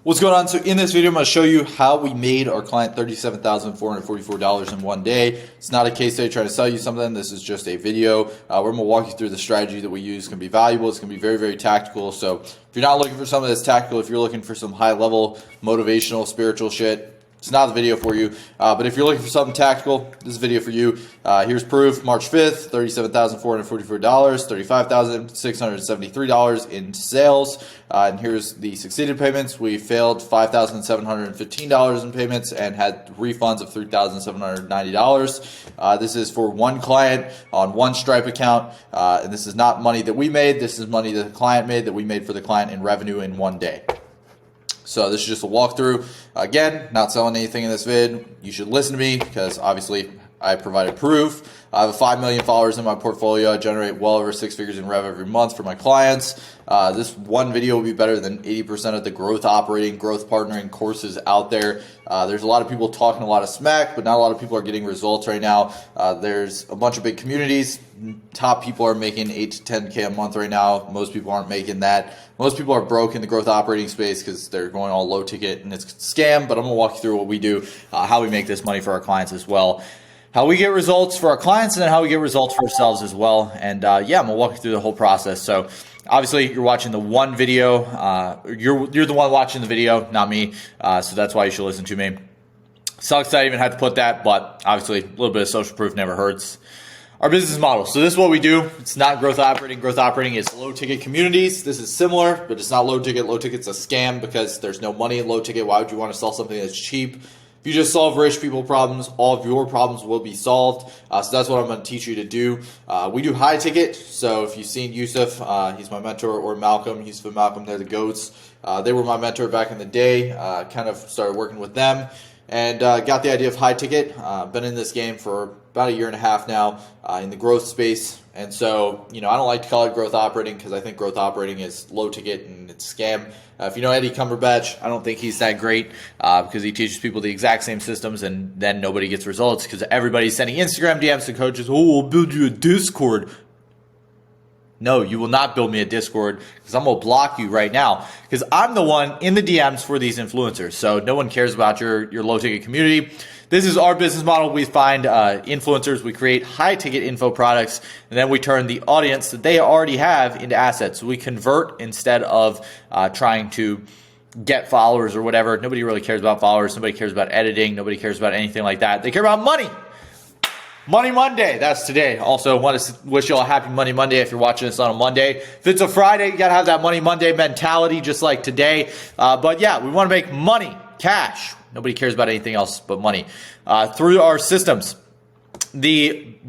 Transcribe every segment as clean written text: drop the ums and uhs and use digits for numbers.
What's going on? So in this video, I'm going to show you how we made our client $37,444 in one day. It's not a case study trying to sell you something. This is just a video where I'm going to walk you through the strategy that we use. It's going to be valuable. It's going to be very, very tactical. So if you're not looking for something that's tactical, if you're looking for some high level motivational, spiritual shit, it's not the video for you. But if you're looking for something tactical, this is a video for you. Here's proof. March 5th, $37,444, $35,673 in sales. And here's the succeeded payments. We failed $5,715 in payments and had refunds of $3,790. This is for one client on one Stripe account. And this is not money that we made. This is money that the client made that we made for the client in revenue in one day. So this is just a walkthrough. Again, not selling anything in this vid. You should listen to me because obviously I provided proof. I have 5 million followers in my portfolio. I generate well over 6 figures in rev every month for my clients. This one video will be better than 80% of the growth operating, growth partnering courses out there. There's a lot of people talking a lot of smack, but not a lot of people are getting results right now. There's a bunch of big communities. Top people are making 8 to 10K a month right now. Most people aren't making that. Most people are broke in the growth operating space because they're going all low ticket and it's a scam, but I'm going to walk you through what we do, how we make this money for our clients as well. How we get results for our clients and then how we get results for ourselves as well. And yeah, I'm gonna walk you through the whole process. So obviously you're watching the one video, you're the one watching the video, not me. So that's why you should listen to me. Sucks that I even had to put that, but obviously a little bit of social proof never hurts. Our business model. So this is what we do. It's not growth operating. Growth operating is low ticket communities. This is similar, but it's not low ticket. Low ticket's a scam because there's no money in low ticket. Why would you want to sell something that's cheap? If you just solve rich people problems, all of your problems will be solved. So that's what I'm going to teach you to do. We do high ticket. So if you've seen Yusuf, he's my mentor, or Malcolm, Yusuf and Malcolm, they're the GOATs. They were my mentor back in the day. Kind of started working with them and got the idea of high ticket. Been in this game for about 1.5 years now in the growth space. And so, I don't like to call it growth operating because I think growth operating is low ticket and it's a scam. If you know Eddie Cumberbatch, I don't think he's that great because he teaches people the exact same systems and then nobody gets results because everybody's sending Instagram DMs to coaches. Oh, we'll build you a Discord. No, you will not build me a Discord because I'm going to block you right now because I'm the one in the DMs for these influencers. So no one cares about your low ticket community. This is our business model. We find influencers, we create high ticket info products, and then we turn the audience that they already have into assets. So we convert instead of trying to get followers or whatever. Nobody really cares about followers. Nobody cares about editing. Nobody cares about anything like that. They care about money. Money Monday, that's today. Also, want to wish you all a happy Money Monday if you're watching this on a Monday. If it's a Friday, you got to have that Money Monday mentality just like today. But yeah, we want to make money, cash. Nobody cares about anything else but money through our systems. I'm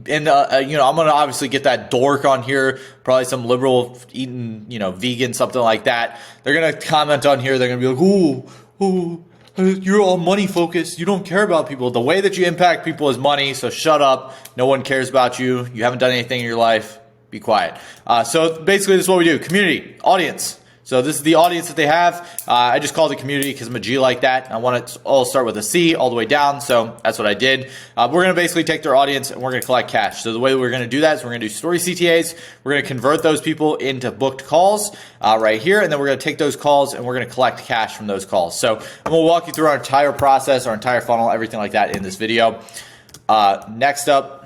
going to obviously get that dork on here, probably some liberal eating, vegan, something like that. They're going to comment on here. They're going to be like, oh, you're all money focused. You don't care about people. The way that you impact people is money. So shut up. No one cares about you. You haven't done anything in your life. Be quiet. So basically this is what we do. Community, audience. So this is the audience that they have. I just call it a community because I'm a G like that. I want it to all start with a C all the way down. So that's what I did. We're going to basically take their audience and we're going to collect cash. So the way that we're going to do that is we're going to do story CTAs. We're going to convert those people into booked calls right here. And then we're going to take those calls and we're going to collect cash from those calls. So I'm going to walk you through our entire process, our entire funnel, everything like that in this video. Next up,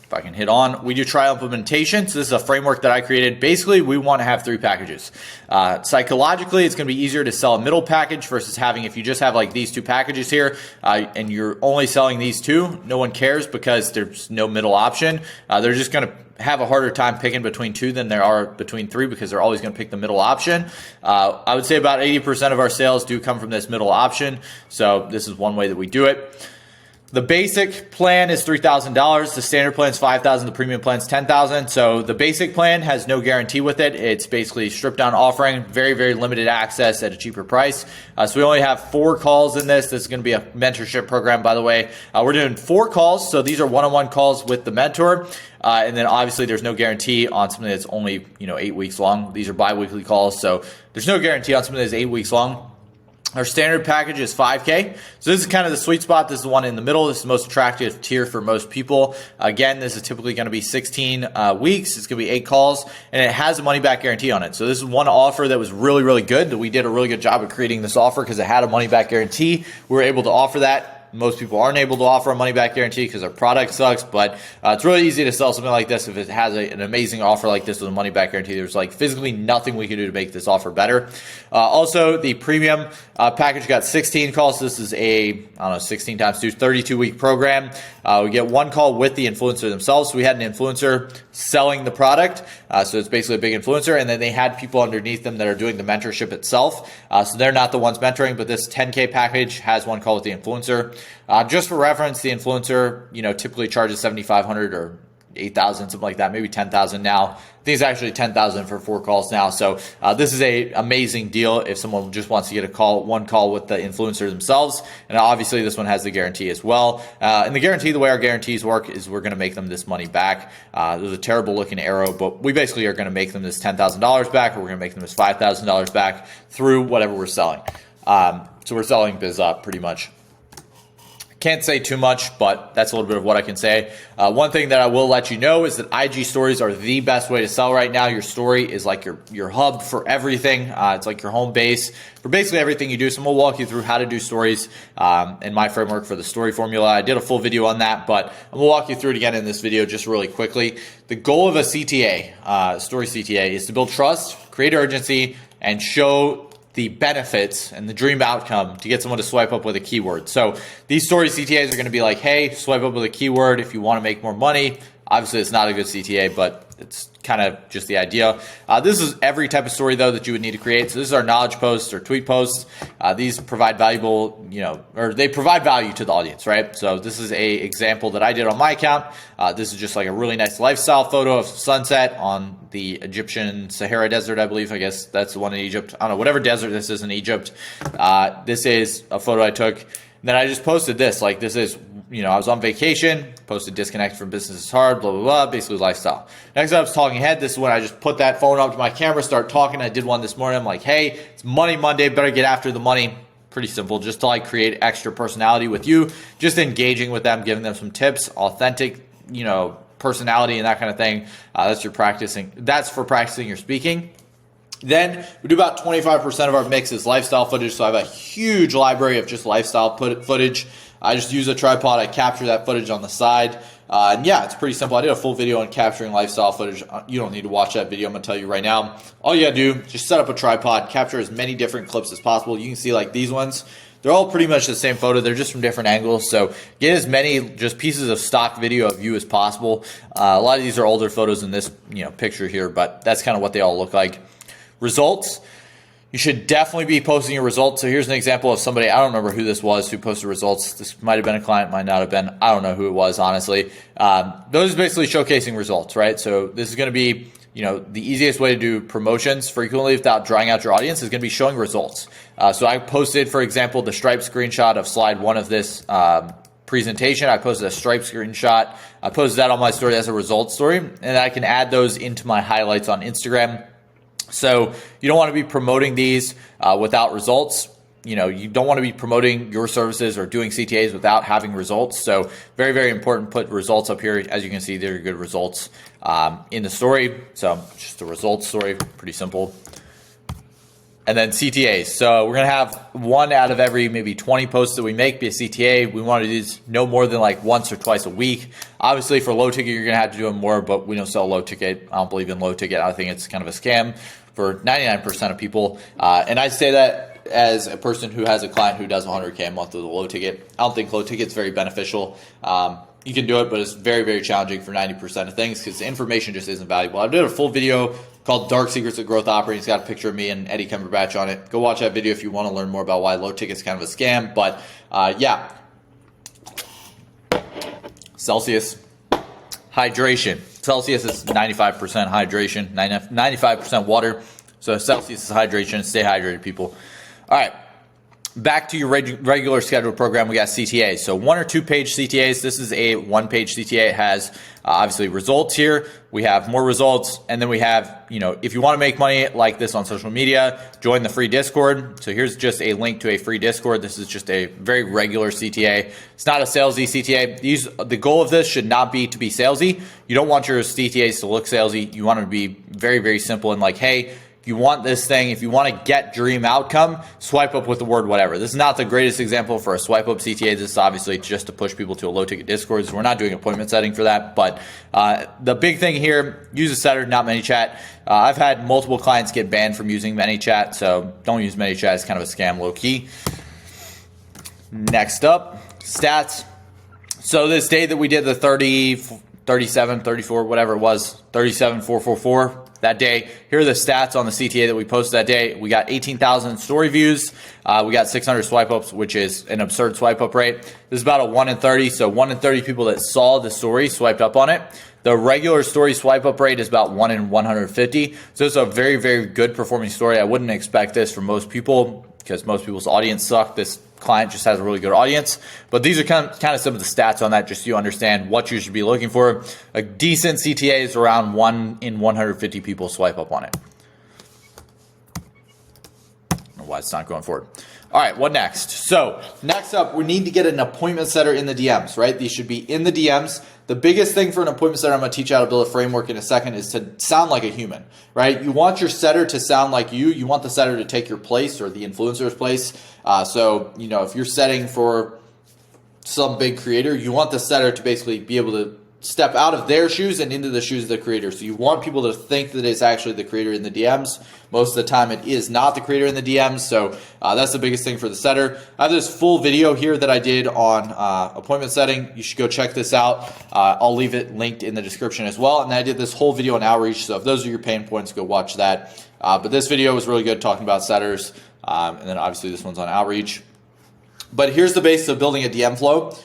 if I can hit on, we do trial implementation. So this is a framework that I created. Basically, we want to have 3 packages. Psychologically, it's going to be easier to sell a middle package versus having, if you just have like these 2 packages here and you're only selling these 2, no one cares because there's no middle option. They're just going to have a harder time picking between 2 than there are between 3 because they're always going to pick the middle option. I would say about 80% of our sales do come from this middle option. So this is one way that we do it. The basic plan is $3,000. The standard plan is $5,000. The premium plan is $10,000. So the basic plan has no guarantee with it. It's basically stripped down offering, very, very limited access at a cheaper price. So we only have 4 calls in this. This is going to be a mentorship program, by the way. We're doing 4 calls. So these are one-on-one calls with the mentor. And then obviously there's no guarantee on something that's only 8 weeks long. These are bi-weekly calls. So there's no guarantee on something that's 8 weeks long. Our standard package is 5K. So this is kind of the sweet spot. This is the one in the middle. This is the most attractive tier for most people. Again, this is typically going to be 16 weeks. It's going to be 8 calls, and it has a money back guarantee on it. So this is one offer that was really, really good. We did a really good job of creating this offer because it had a money back guarantee. We were able to offer that. Most people aren't able to offer a money-back guarantee because their product sucks, but it's really easy to sell something like this if it has an amazing offer like this with a money-back guarantee. There's like physically nothing we can do to make this offer better. Also, the premium package got 16 calls. This is a, I don't know, 16 times 2, 32-week program. We get 1 call with the influencer themselves. So we had an influencer selling the product. So it's basically a big influencer. And then they had people underneath them that are doing the mentorship itself. So they're not the ones mentoring, but this 10K package has 1 call with the influencer. Just for reference, the influencer, typically charges $7,500 or $8,000, something like that, maybe $10,000 now. I think it's actually $10,000 for 4 calls now. So this is a amazing deal if someone just wants to get 1 call with the influencer themselves. And obviously this one has the guarantee as well. And the guarantee, the way our guarantees work is we're going to make them this money back. There's a terrible looking arrow, but we basically are going to make them this $10,000 back, or we're going to make them this $5,000 back through whatever we're selling. So we're selling biz up pretty much. Can't say too much, but that's a little bit of what I can say. One thing that I will let you know is that IG stories are the best way to sell right now. Your story is like your hub for everything. It's like your home base for basically everything you do. So I'm gonna walk you through how to do stories and my framework for the story formula. I did a full video on that, but I'm gonna walk you through it again in this video just really quickly. The goal of a CTA, story CTA, is to build trust, create urgency, and show the benefits and the dream outcome to get someone to swipe up with a keyword. So these story CTAs are going to be like, hey, swipe up with a keyword if you want to make more money. Obviously, it's not a good CTA, but it's kind of just the idea. This is every type of story, though, that you would need to create. So this is our knowledge posts or tweet posts. These provide valuable, or they provide value to the audience, right? So this is a example that I did on my account. This is just like a really nice lifestyle photo of sunset on the Egyptian Sahara Desert, I believe. I guess that's the one in Egypt. I don't know, whatever desert this is in Egypt. This is a photo I took. And then I just posted this. Like, this is, I was on vacation, posted disconnect from business is hard, blah, blah, blah, basically lifestyle. Next up is talking head. This is when I just put that phone up to my camera, start talking. I did one this morning. I'm like, hey, it's Money Monday, better get after the money. Pretty simple, just to like create extra personality with you, just engaging with them, giving them some tips, authentic, personality and that kind of thing. That's for practicing your speaking. Then we do about 25% of our mix is lifestyle footage. So I have a huge library of just lifestyle footage. I just use a tripod. I capture that footage on the side. And yeah, it's pretty simple. I did a full video on capturing lifestyle footage. You don't need to watch that video. I'm going to tell you right now. All you got to do, just set up a tripod, capture as many different clips as possible. You can see like these ones. They're all pretty much the same photo. They're just from different angles. So get as many just pieces of stock video of you as possible. A lot of these are older photos in this picture here, but that's kind of what they all look like. Results. You should definitely be posting your results. So here's an example of somebody, I don't remember who this was who posted results. This might have been a client, might not have been. I don't know who it was, honestly. Those are basically showcasing results, right? So this is going to be, the easiest way to do promotions frequently without drawing out your audience is going to be showing results. So I posted, for example, the Stripe screenshot of slide 1 of this presentation. I posted a Stripe screenshot. I posted that on my story as a results story, and I can add those into my highlights on Instagram. So you don't want to be promoting these without results. You don't want to be promoting your services or doing CTAs without having results. So very, very important. Put results up here. As you can see, there are good results in the story. So just a results story, pretty simple. And then CTAs. So we're going to have 1 out of every maybe 20 posts that we make be a CTA. We want to do these no more than like once or twice a week. Obviously, for low ticket, you're going to have to do them more, but we don't sell low ticket. I don't believe in low ticket. I think it's kind of a scam for 99% of people. And I say that as a person who has a client who does 100K a month with a low ticket. I don't think low ticket is very beneficial. You can do it, but it's very, very challenging for 90% of things because the information just isn't valuable. I did a full video called Dark Secrets of Growth Operating. It's got a picture of me and Eddie Cumberbatch on it. Go watch that video if you want to learn more about why low ticket is kind of a scam. But yeah. Celsius. Hydration. Celsius is 95% hydration, 95% water. So Celsius is hydration. Stay hydrated, people. All right. back to your regular scheduled program, we got CTAs. So 1 or 2 page CTAs. This is a 1 page CTA. It has obviously results here. We have more results. And then we have, if you want to make money like this on social media, join the free Discord. So here's just a link to a free Discord. This is just a very regular CTA. It's not a salesy CTA. The goal of this should not be to be salesy. You don't want your CTAs to look salesy. You want them to be very, very simple and like, hey, you want this thing, if you want to get dream outcome, swipe up with the word whatever. This is not the greatest example for a swipe up CTA. This is obviously just to push people to a low ticket Discord. So we're not doing appointment setting for that. But the big thing here, use a setter, not ManyChat. I've had multiple clients get banned from using ManyChat. So don't use ManyChat. It's kind of a scam, low key. Next up, stats. So this day that we did the 30, 37, 34, whatever it was, 37, 444. That day, here are the stats on the CTA that we posted that day. We got 18,000 story views. We got 600 swipe ups, which is an absurd swipe up rate. This is about a 1 in 30. So 1 in 30 people that saw the story swiped up on it. The regular story swipe up rate is about 1 in 150. So it's a very, very good performing story. I wouldn't expect this from most people because most people's audience suck. This client just has a really good audience. But these are kind of some of the stats on that just so you understand what you should be looking for. A decent CTA is around 1 in 150 people swipe up on it. I don't know why it's not going forward. All right, what next? So next up, we need to get an appointment setter in the DMs, right? These should be in the DMs. The biggest thing for an appointment setter, I'm going to teach you how to build a framework in a second, is to sound like a human, right? You want your setter to sound like you. You want the setter to take your place or the influencer's place. So, if you're setting for some big creator, you want the setter to basically be able to step out of their shoes and into the shoes of the creator. So you want people to think that it's actually the creator in the DMs. Most of the time it is not the creator in the DMs. So that's the biggest thing for the setter. I have this full video here that I did on appointment setting. You should go check this out. I'll leave it linked in the description as well. And I did this whole video on outreach. So if those are your pain points, go watch that. But this video was really good talking about setters. And then obviously this one's on outreach. But here's the base of building a DM flow.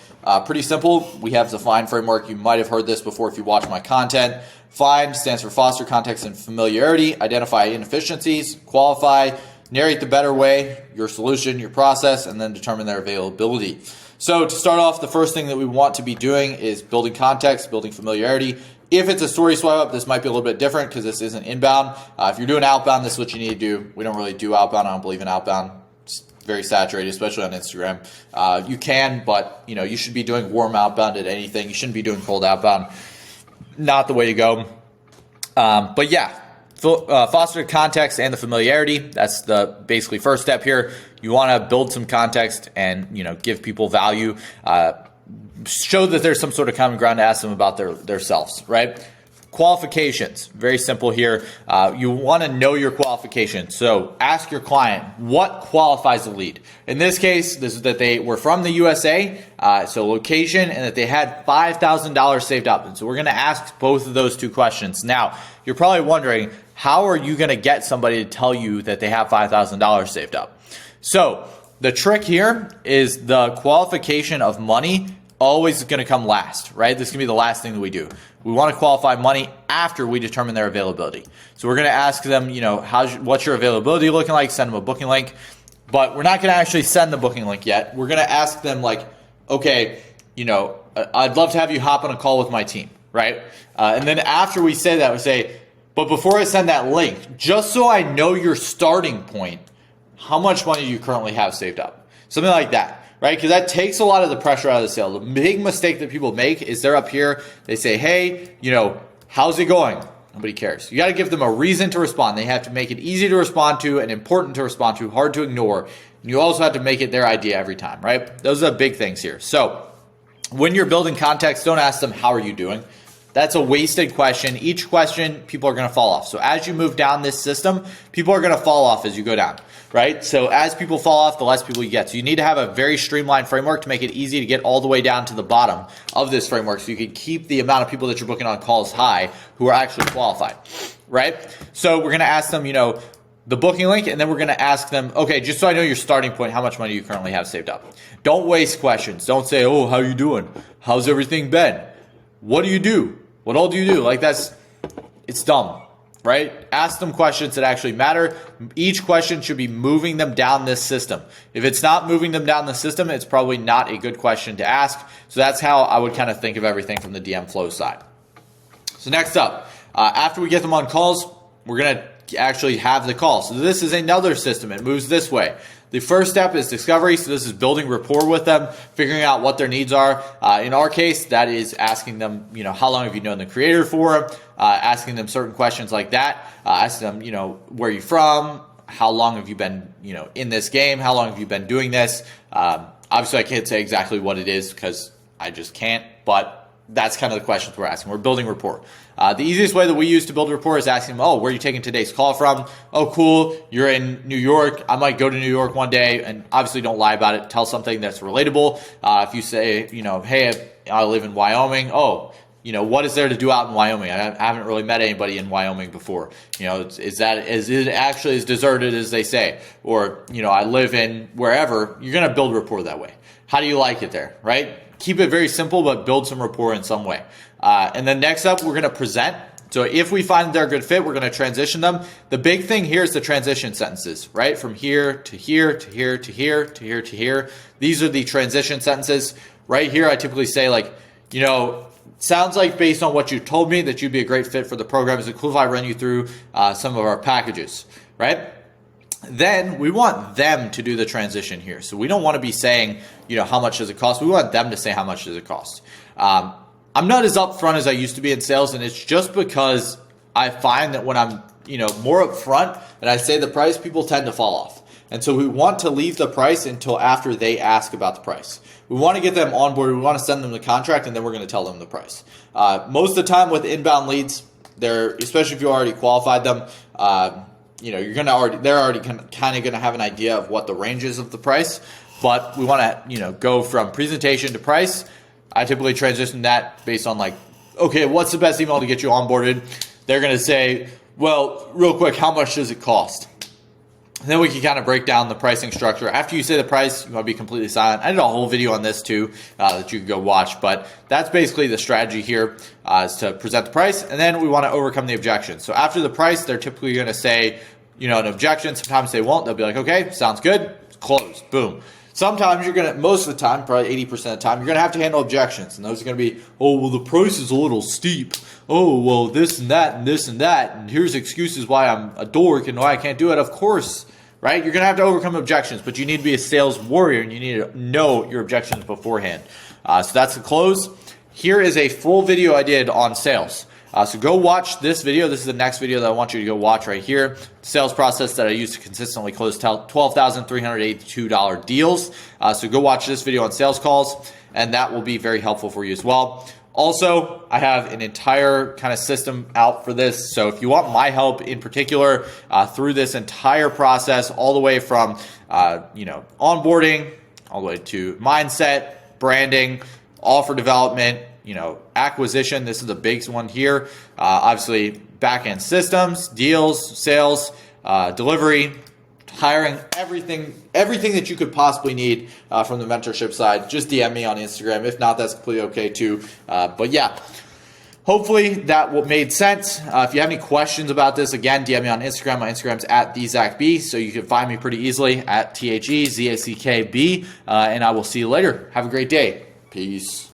Pretty simple. We have the FIND framework. You might have heard this before if you watch my content. FIND stands for foster context and familiarity, identify inefficiencies, qualify, narrate the better way, your solution, your process, and then determine their availability. So to start off, the first thing that we want to be doing is building context, building familiarity. If it's a story swipe up, this might be a little bit different because this isn't inbound. If you're doing outbound, this is what you need to do. We don't really do outbound. I don't believe in outbound. Very saturated, especially on Instagram. You can, but you should be doing warm outbound at anything. You shouldn't be doing cold outbound. Not the way to go. But yeah, foster context and the familiarity. That's the basically first step here. You want to build some context and give people value. Show that there's some sort of common ground to ask them about their selves, right? Qualifications, very simple here. You want to know your qualifications. So ask your client, what qualifies a lead? In this case, this is that they were from the USA, so location, and that they had $5,000 saved up. And so we're going to ask both of those two questions. Now, you're probably wondering, how are you going to get somebody to tell you that they have $5,000 saved up? So the trick here is the qualification of money always going to come last, right? This is going to be the last thing that we do. We want to qualify money after we determine their availability. So we're going to ask them, what's your availability looking like? Send them a booking link. But we're not going to actually send the booking link yet. We're going to ask them okay, I'd love to have you hop on a call with my team, right? And then after we say that, we say, but before I send that link, just so I know your starting point, how much money do you currently have saved up? Something like that. Right? Because that takes a lot of the pressure out of the sale. The big mistake that people make is they're up here, they say, hey, how's it going? Nobody cares. You got to give them a reason to respond. They have to make it easy to respond to and important to respond to, hard to ignore. And you also have to make it their idea every time, right? Those are the big things here. So when you're building context, don't ask them, how are you doing? That's a wasted question. Each question, people are going to fall off. So as you move down this system, people are going to fall off as you go down, right? So as people fall off, the less people you get. So you need to have a very streamlined framework to make it easy to get all the way down to the bottom of this framework so you can keep the amount of people that you're booking on calls high who are actually qualified, right? So we're going to ask them, the booking link, and then we're going to ask them, okay, just so I know your starting point, how much money you currently have saved up. Don't waste questions. Don't say, oh, how you doing? How's everything been? What do you do? What all do you do? It's dumb. right? Ask them questions that actually matter. Each question should be moving them down this system. If it's not moving them down the system, it's probably not a good question to ask. So that's how I would kind of think of everything from the DM flow side. So next up, after we get them on calls, we're going to actually have the call. So this is another system. It moves this way. The first step is discovery. So this is building rapport with them, figuring out what their needs are. In our case, that is asking them, how long have you known the creator for? Asking them certain questions like that. Asking them, where are you from? How long have you been, in this game? How long have you been doing this? Obviously, I can't say exactly what it is because I just can't, but that's kind of the questions we're asking. We're building rapport. The easiest way that we use to build rapport is asking them, where are you taking today's call from? Oh, cool. You're in New York. I might go to New York one day, and obviously don't lie about it. Tell something that's relatable. If you say, hey, I live in Wyoming. Oh, what is there to do out in Wyoming? I haven't really met anybody in Wyoming before. Is it actually as deserted as they say? Or, I live in wherever. You're going to build rapport that way. How do you like it there, right? Keep it very simple, but build some rapport in some way. And then next up, we're going to present. So if we find they're a good fit, we're going to transition them. The big thing here is the transition sentences, right? From here to here to here to here to here to here. These are the transition sentences. Right here, I typically say sounds like based on what you told me that you'd be a great fit for the program. Is it cool if I run you through some of our packages, right? Then we want them to do the transition here. So we don't want to be saying, how much does it cost? We want them to say how much does it cost. I'm not as upfront as I used to be in sales, and it's just because I find that when I'm, more upfront and I say the price, people tend to fall off. And so we want to leave the price until after they ask about the price. We want to get them on board. We want to send them the contract, and then we're going to tell them the price. Most of the time with inbound leads, especially if you already qualified them, they're already kind of going to have an idea of what the range is of the price. But we want to, go from presentation to price. I typically transition that based on okay, what's the best email to get you onboarded? They're going to say, well, real quick, how much does it cost? And then we can kind of break down the pricing structure. After you say the price, you want to be completely silent. I did a whole video on this too that you can go watch. But that's basically the strategy here is to present the price. And then we want to overcome the objection. So after the price, they're typically going to say, an objection. Sometimes they won't. They'll be like, okay, sounds good. Close. Boom. Sometimes most of the time, probably 80% of the time, you're going to have to handle objections. And those are going to be, oh, well, the price is a little steep. Oh, well, this and that and this and that. And here's excuses why I'm a dork and why I can't do it. Of course, right? You're going to have to overcome objections, but you need to be a sales warrior and you need to know your objections beforehand. So that's the close. Here is a full video I did on sales. So go watch this video. This is the next video that I want you to go watch right here. Sales process that I use to consistently close $12,382 deals. So go watch this video on sales calls, and that will be very helpful for you as well. Also, I have an entire kind of system out for this. So if you want my help in particular through this entire process, all the way from onboarding, all the way to mindset, branding, offer development, acquisition. This is a big one here. Obviously, back-end systems, deals, sales, delivery, hiring, everything that you could possibly need from the mentorship side. Just DM me on Instagram. If not, that's completely okay too. But yeah, hopefully that made sense. If you have any questions about this, again, DM me on Instagram. My Instagram's at @TheZachB, so you can find me pretty easily at TheZackB. And I will see you later. Have a great day. Peace.